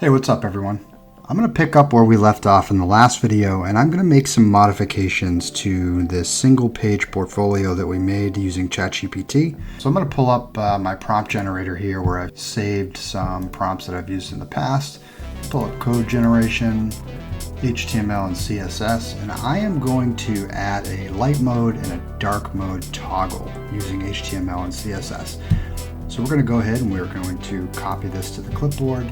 Hey, what's up everyone? I'm going to pick up where we left off in the last video, and I'm going to make some modifications to this single page portfolio that we made using ChatGPT. So I'm going to pull up my prompt generator here where I've saved some prompts that I've used in the past. Pull up code generation, HTML and CSS, and I am going to add a light mode and a dark mode toggle using HTML and CSS. So we're going to go ahead and we're going to copy this to the clipboard.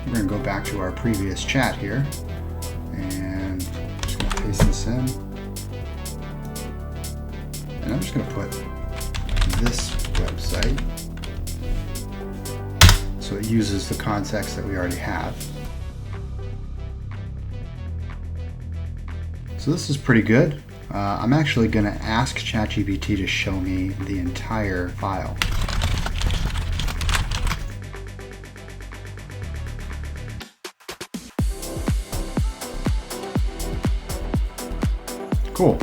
We're going to go back to our previous chat here, and I'm just going to paste this in. And I'm just going to put this website so it uses the context that we already have. So this is pretty good. I'm actually going to ask ChatGPT to show me the entire file. Cool.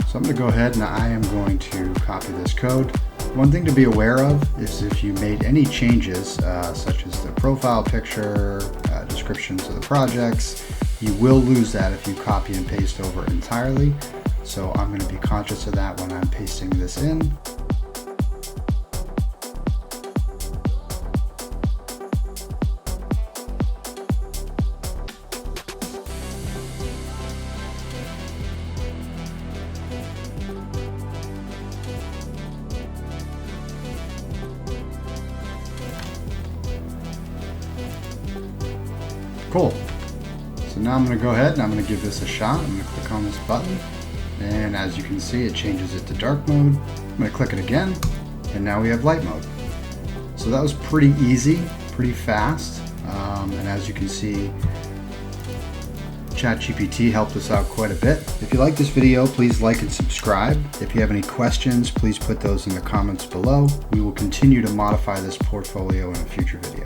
So I'm going to go ahead and I am going to copy this code. One thing to be aware of is if you made any changes, such as the profile picture, descriptions of the projects, you will lose that if you copy and paste over entirely. So I'm going to be conscious of that when I'm pasting this in. Cool. So now I'm going to go ahead and I'm going to give this a shot. I'm going to click on this button, and as you can see it changes it to dark mode. I'm going to click it again, and now we have light mode. So that was pretty easy, pretty fast, and as you can see ChatGPT helped us out quite a bit. If you like this video, please like and subscribe. If you have any questions, please put those in the comments below. We will continue to modify this portfolio in a future video.